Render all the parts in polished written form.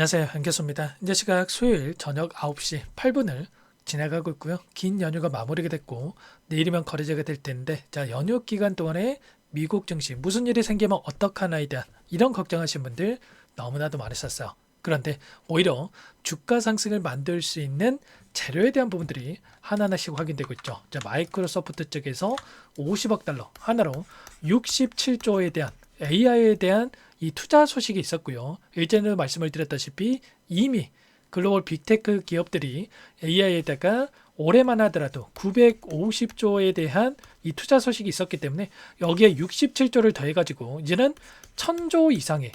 안녕하세요. 안교수입니다. 현재 시각 수요일 저녁 9시 8분을 지나가고 있고요. 긴 연휴가 마무리가 됐고 내일이면 거래제가 될 텐데, 자, 연휴 기간 동안에 미국 증시 무슨 일이 생기면 어떡하나에 대한 이런 걱정하신 분들 너무나도 많으셨어요. 그런데 오히려 주가 상승을 만들 수 있는 재료에 대한 부분들이 하나하나씩 확인되고 있죠. 자, 마이크로소프트 쪽에서 50억 달러 하나로 67조에 대한 AI에 대한 이 투자 소식이 있었고요. 일전에도 말씀을 드렸다시피 이미 글로벌 빅테크 기업들이 AI에다가 올해만 하더라도 950조에 대한 이 투자 소식이 있었기 때문에 여기에 67조를 더해가지고 이제는 1000조 이상의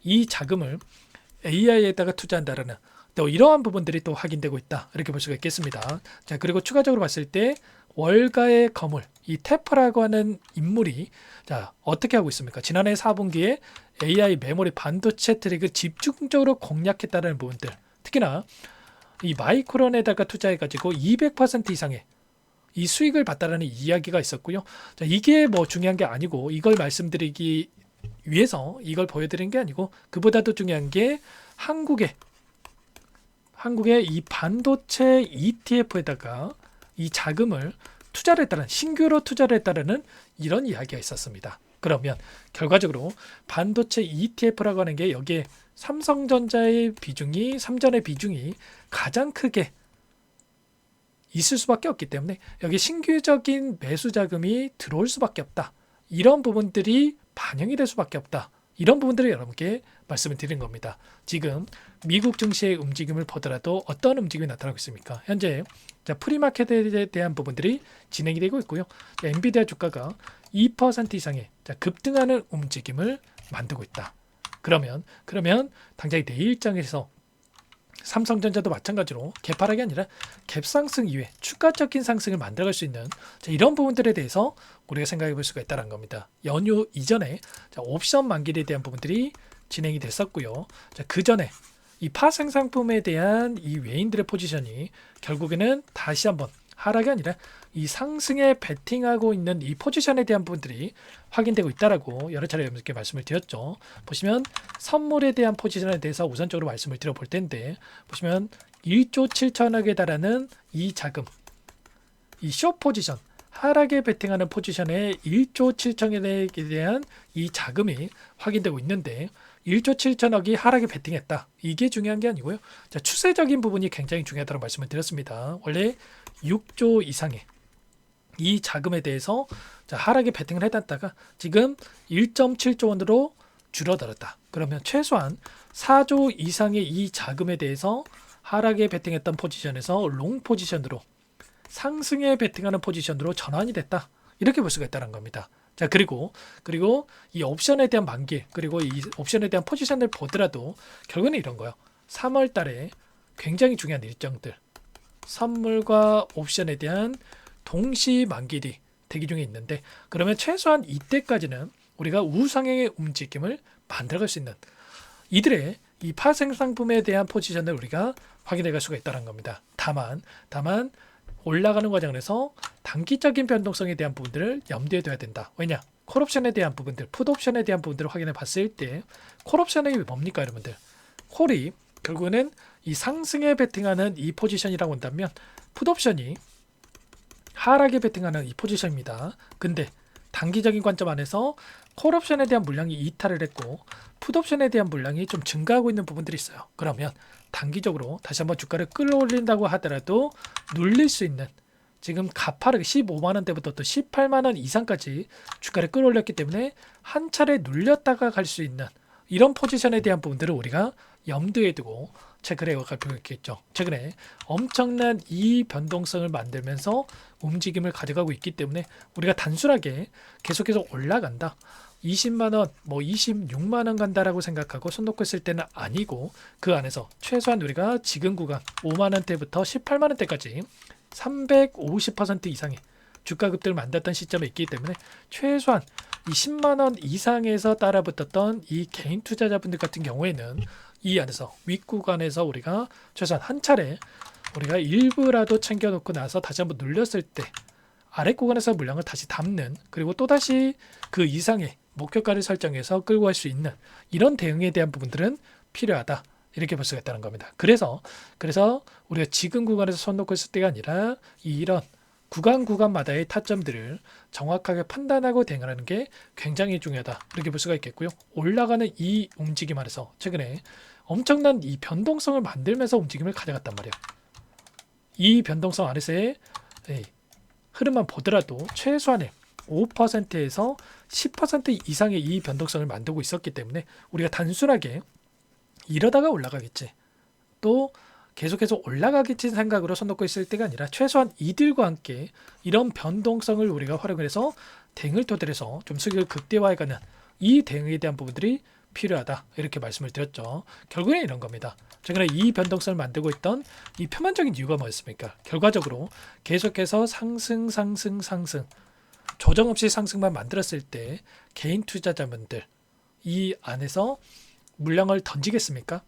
이 자금을 AI에다가 투자한다라는 또 이러한 부분들이 또 확인되고 있다, 이렇게 볼 수가 있겠습니다. 자, 그리고 추가적으로 봤을 때 월가의 거물, 이 테퍼라고 하는 인물이 자 어떻게 하고 있습니까? 지난해 4분기에 AI 메모리 반도체 트랙을 집중적으로 공략했다는 부분들, 특히나 이 마이크론에다가 투자해가지고 200% 이상의 이 수익을 봤다라는 이야기가 있었고요. 자, 이게 뭐 중요한 게 아니고, 이걸 말씀드리기 위해서 이걸 보여드린 게 아니고, 그보다도 중요한 게 한국의 이 반도체 ETF에다가 이 자금을 투자를 했다는, 신규로 투자를 했다는 이런 이야기가 있었습니다. 그러면 결과적으로 반도체 ETF라고 하는 게 여기에 삼성전자의 비중이, 삼전의 비중이 가장 크게 있을 수밖에 없기 때문에 여기 신규적인 매수 자금이 들어올 수밖에 없다. 이런 부분들이 반영이 될 수밖에 없다. 이런 부분들을 여러분께 말씀을 드린 겁니다. 지금 미국 증시의 움직임을 보더라도 어떤 움직임이 나타나고 있습니까? 현재 프리마켓에 대한 부분들이 진행이 되고 있고요. 엔비디아 주가가 2% 이상의 급등하는 움직임을 만들고 있다. 그러면 당장 내일장에서 삼성전자도 마찬가지로 개파락이 아니라 갭상승 이외에 추가적인 상승을 만들어갈 수 있는 이런 부분들에 대해서 우리가 생각해 볼 수가 있다는 겁니다. 연휴 이전에 옵션 만기에 대한 부분들이 진행이 됐었고요. 그 전에 이 파생 상품에 대한 이 외인들의 포지션이 결국에는 다시 한번 하락이 아니라 이 상승에 베팅하고 있는 이 포지션에 대한 부분들이 확인되고 있다라고 여러 차례 여러분께 말씀을 드렸죠. 보시면 선물에 대한 포지션에 대해서 우선적으로 말씀을 드려볼 텐데, 보시면 1조 7천억에 달하는 이 자금, 이 숏 포지션, 하락에 베팅하는 포지션에 1조 7천억에 대한 이 자금이 확인되고 있는데, 1조 7천억이 하락에 베팅했다. 이게 중요한 게 아니고요. 자, 추세적인 부분이 굉장히 중요하다고 말씀을 드렸습니다. 원래 6조 이상의 이 자금에 대해서 하락에 베팅을 해놨다가 지금 1.7조 원으로 줄어들었다. 그러면 최소한 4조 이상의 이 자금에 대해서 하락에 베팅했던 포지션에서 롱 포지션으로 상승에 베팅하는 포지션으로 전환이 됐다. 이렇게 볼 수가 있다는 겁니다. 자, 그리고 이 옵션에 대한 만기, 그리고 이 옵션에 대한 포지션을 보더라도 결국은 이런 거예요. 3월 달에 굉장히 중요한 일정들, 선물과 옵션에 대한 동시 만기일이 대기 중에 있는데, 그러면 최소한 이때까지는 우리가 우상향의 움직임을 만들어갈 수 있는 이들의 이 파생 상품에 대한 포지션을 우리가 확인해 갈 수가 있다는 겁니다. 다만 올라가는 과정에서 단기적인 변동성에 대한 부분들을 염두에 둬야 된다. 왜냐? 콜옵션에 대한 부분들, 풋옵션에 대한 부분들을 확인해 봤을 때, 콜옵션이 뭡니까 여러분들? 콜이 결국에는 이 상승에 베팅하는 이 포지션이라고 한다면 풋옵션이 하락에 베팅하는 이 포지션입니다. 근데 단기적인 관점 안에서 콜옵션에 대한 물량이 이탈을 했고 풋옵션에 대한 물량이 좀 증가하고 있는 부분들이 있어요. 그러면 단기적으로 다시 한번 주가를 끌어올린다고 하더라도 눌릴 수 있는, 지금 가파르게 15만 원대부터 또 18만 원 이상까지 주가를 끌어올렸기 때문에 한 차례 눌렸다가 갈 수 있는 이런 포지션에 대한 부분들을 우리가 염두에 두고 체크를 해갈 필요가 있겠죠. 최근에 엄청난 이 변동성을 만들면서 움직임을 가져가고 있기 때문에 우리가 단순하게 계속해서 올라간다, 20만원, 26만원 간다라고 생각하고 손 놓고 있을 때는 아니고, 그 안에서 최소한 우리가 지금 구간 5만원대부터 18만원대까지 350% 이상의 주가 급등을 만났던 시점에 있기 때문에 최소한 이 10만원 이상에서 따라붙었던 이 개인 투자자분들 같은 경우에는 이 안에서 윗구간에서 우리가 최소한 한 차례 우리가 일부라도 챙겨놓고 나서 다시 한번 눌렸을 때 아래 구간에서 물량을 다시 담는, 그리고 또다시 그 이상의 목표가를 설정해서 끌고 갈 수 있는 이런 대응에 대한 부분들은 필요하다. 이렇게 볼 수가 있다는 겁니다. 그래서 우리가 지금 구간에서 손 놓고 있을 때가 아니라 이런 구간마다의 타점들을 정확하게 판단하고 대응하는 게 굉장히 중요하다. 이렇게 볼 수가 있겠고요. 올라가는 이 움직임 안에서 최근에 엄청난 이 변동성을 만들면서 움직임을 가져갔단 말이에요. 이 변동성 안에서의 흐름만 보더라도 최소한의 5%에서 10% 이상의 이 변동성을 만들고 있었기 때문에 우리가 단순하게 이러다가 올라가겠지, 또 계속해서 올라가겠지 생각으로 손 놓고 있을 때가 아니라 최소한 이들과 함께 이런 변동성을 우리가 활용해서 대응을 토대로 해서 좀 수익을 극대화해가는 이 대응에 대한 부분들이 필요하다, 이렇게 말씀을 드렸죠. 결국엔 이런 겁니다. 최근에 이 변동성을 만들고 있던 이 표면적인 이유가 뭐였습니까? 결과적으로 계속해서 상승 조정 없이 상승만 만들었을 때 개인 투자자분들 이 안에서 물량을 던지겠습니까?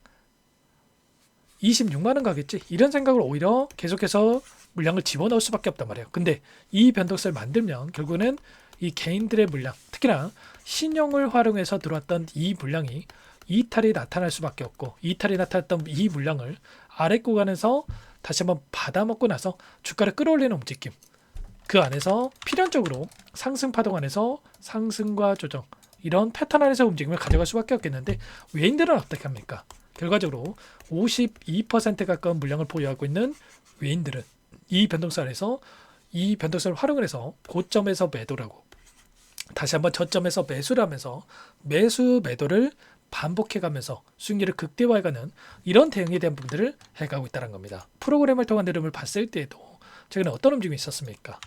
26만 원 가겠지, 이런 생각을 오히려 계속해서 물량을 집어넣을 수밖에 없단 말이에요. 근데 이 변동성을 만들면 결국은 이 개인들의 물량, 특히나 신용을 활용해서 들어왔던 이 물량이 이탈이 나타날 수밖에 없고, 이탈이 나타났던 이 물량을 아래 구간에서 다시 한번 받아먹고 나서 주가를 끌어올리는 움직임, 그 안에서 필연적으로 상승 파동 안에서 상승과 조정, 이런 패턴 안에서 움직임을 가져갈 수밖에 없겠는데, 외인들은 어떻게 합니까? 결과적으로 52% 가까운 물량을 보유하고 있는 외인들은 이 변동성 안에서 이 변동성을 활용을 해서 고점에서 매도라고 다시 한번 저점에서 매수를 하면서 매수 매도를 반복해가면서 수익률을 극대화해가는 이런 대응에 대한 부분들을 해가고 있다는 겁니다. 프로그램을 통한 흐름을 봤을 때에도 최근에 어떤 움직임이 있었습니까?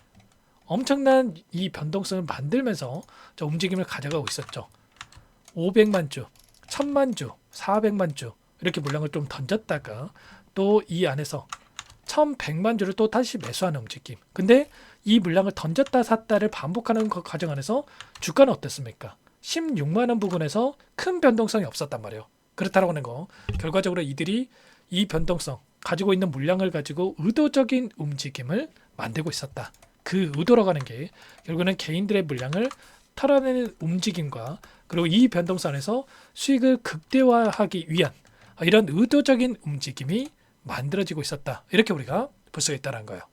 엄청난 이 변동성을 만들면서 저 움직임을 가져가고 있었죠. 500만 주, 1000만 주, 400만 주 이렇게 물량을 좀 던졌다가 또 이 안에서 1100만 주를 또 다시 매수하는 움직임. 근데 이 물량을 던졌다 샀다를 반복하는 과정 안에서 주가는 어땠습니까? 16만 원 부근에서 큰 변동성이 없었단 말이에요. 그렇다고 하는 거, 결과적으로 이들이 이 변동성 가지고 있는 물량을 가지고 의도적인 움직임을 만들고 있었다. 그 의도라고 하는 게 결국에는 개인들의 물량을 털어내는 움직임과 그리고 이 변동성 안에서 수익을 극대화하기 위한 이런 의도적인 움직임이 만들어지고 있었다, 이렇게 우리가 볼 수 있다는 거예요.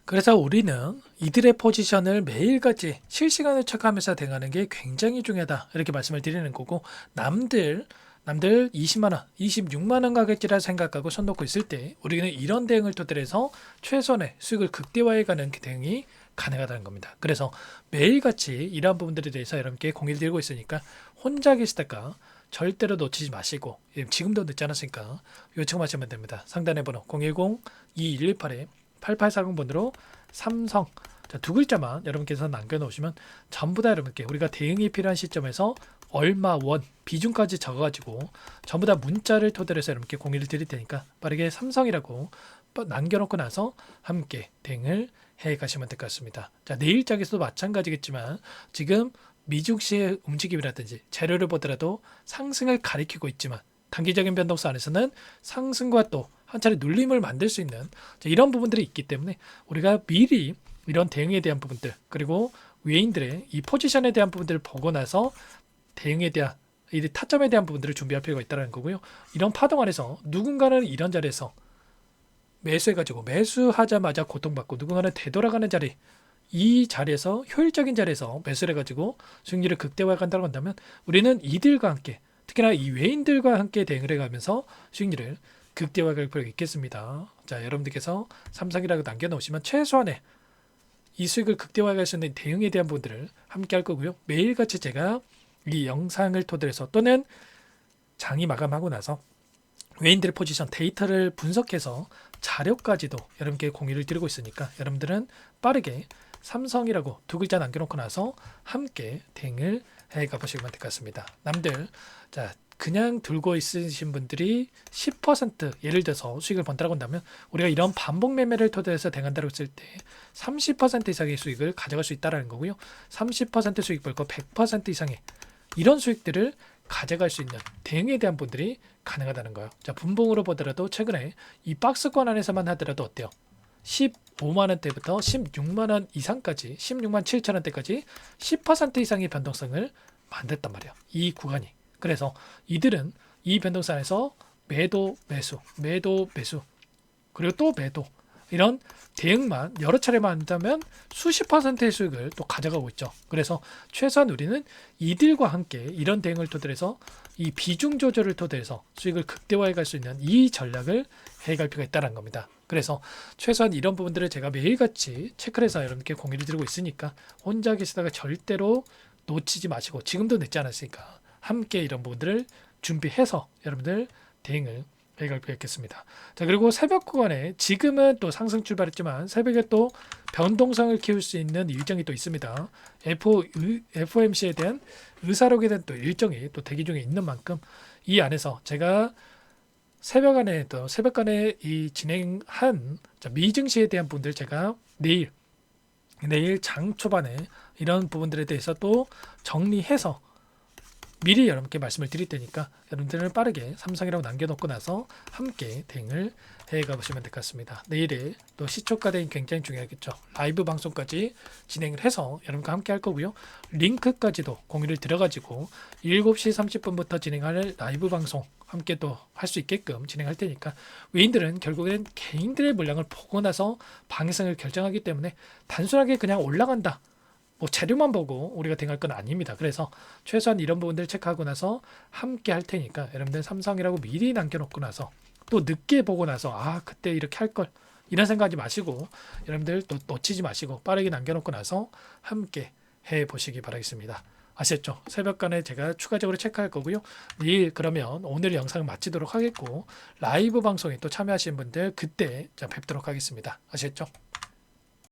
그래서 우리는 이들의 포지션을 매일같이 실시간을 체크하면서 대응하는 게 굉장히 중요하다, 이렇게 말씀을 드리는 거고, 남들 20만 원, 26만 원 가격이라 생각하고 손 놓고 있을 때 우리는 이런 대응을 토대로 해서 최선의 수익을 극대화해가는 대응이 가능하다는 겁니다. 그래서 매일같이 이러한 부분들에 대해서 여러분께 공유를 드리고 있으니까 혼자 계시다가 절대로 놓치지 마시고, 지금도 늦지 않았으니까 요청하시면 됩니다. 상단의 번호 010-2118-8840번으로 삼성, 두 글자만 여러분께서 남겨놓으시면 전부 다 여러분께 우리가 대응이 필요한 시점에서 얼마 원 비중까지 적어가지고 전부 다 문자를 토대로 해서 여러분께 공유를 드릴 테니까 빠르게 삼성이라고 남겨놓고 나서 함께 대응을 해 가시면 될 것 같습니다. 자, 내일장에서도 마찬가지겠지만 지금 미증시의 움직임이라든지 재료를 보더라도 상승을 가리키고 있지만 단기적인 변동성 안에서는 상승과 또 한 차례 눌림을 만들 수 있는 이런 부분들이 있기 때문에 우리가 미리 이런 대응에 대한 부분들, 그리고 외인들의 이 포지션에 대한 부분들을 보고 나서 대응에 대한 이 타점에 대한 부분들을 준비할 필요가 있다는 거고요. 이런 파동 안에서 누군가는 이런 자리에서 매수해가지고 매수하자마자 고통받고, 누군가는 되돌아가는 자리, 이 자리에서 효율적인 자리에서 매수를 해가지고 수익률을 극대화해 간다고 한다면 우리는 이들과 함께, 특히나 이 외인들과 함께 대응을 해가면서 수익률을 극대화해 갈 필요가 있겠습니다. 자, 여러분들께서 삼성이라고 남겨놓으시면 최소한의 이 수익을 극대화해 갈 수 있는 대응에 대한 부분들을 함께 할 거고요. 매일같이 제가 이 영상을 토대로 해서 또는 장이 마감하고 나서 외인들의 포지션 데이터를 분석해서 자료까지도 여러분께 공유를 드리고 있으니까 여러분들은 빠르게 삼성이라고 두 글자 남겨놓고 나서 함께 대응을 해가 보시면 될 것 같습니다. 남들, 자, 그냥 들고 있으신 분들이 10% 예를 들어서 수익을 번다고 한다면 우리가 이런 반복 매매를 토대로 해서 대응한다고 했을 때 30% 이상의 수익을 가져갈 수 있다는 거고요. 30% 수익 벌고 100% 이상의 이런 수익들을 가져갈 수 있는 대응에 대한 분들이 가능하다는 거예요. 자, 분봉으로 보더라도 최근에 이 박스권 안에서만 하더라도 어때요? 15만 원대부터 16만 원 이상까지, 16만 7천 원대까지 10% 이상의 변동성을 만들었단 말이에요. 이 구간이. 그래서 이들은 이 변동성에서 매도 매수 그리고 또 매도 이런 대응만 여러 차례만 한다면 수십 %의 수익을 또 가져가고 있죠. 그래서 최소한 우리는 이들과 함께 이런 대응을 토대로 해서 이 비중 조절을 토대로 해서 수익을 극대화해 갈 수 있는 이 전략을 해갈 필요가 있다는 겁니다. 그래서 최소한 이런 부분들을 제가 매일같이 체크를 해서 여러분께 공유를 드리고 있으니까 혼자 계시다가 절대로 놓치지 마시고 지금도 늦지 않았으니까 함께 이런 부분들을 준비해서 여러분들 대응을 해갈 필요가 있겠습니다. 자, 그리고 새벽 구간에 지금은 또 상승 출발했지만 새벽에 또 변동성을 키울 수 있는 일정이 또 있습니다. FOMC에 대한 의사록에 대한 또 일정이 또 대기 중에 있는 만큼 이 안에서 제가 새벽간에 이 진행한 미증시에 대한 부분들 제가 내일 장 초반에 이런 부분들에 대해서 또 정리해서 미리 여러분께 말씀을 드릴 테니까 여러분들은 빠르게 삼성이라고 남겨놓고 나서 함께 대응을 해가 보시면 될 것 같습니다. 내일에 또 시초가 대응 굉장히 중요하겠죠. 라이브 방송까지 진행을 해서 여러분과 함께 할 거고요. 링크까지도 공유를 들어가지고 7시 30분부터 진행할 라이브 방송 함께 또 할 수 있게끔 진행할 테니까 외인들은 결국엔 개인들의 물량을 보고 나서 방향성을 결정하기 때문에 단순하게 그냥 올라간다. 뭐 재료만 보고 우리가 대응할 건 아닙니다. 그래서 최소한 이런 부분들 체크하고 나서 함께 할 테니까 여러분들 삼성이라고 미리 남겨놓고 나서 또 늦게 보고 나서 그때 이렇게 할 걸 이런 생각하지 마시고 여러분들 또 놓치지 마시고 빠르게 남겨놓고 나서 함께 해보시기 바라겠습니다. 아셨죠? 새벽간에 제가 추가적으로 체크할 거고요. 내일 그러면 오늘 영상을 마치도록 하겠고 라이브 방송에 또 참여하신 분들 그때 뵙도록 하겠습니다. 아셨죠?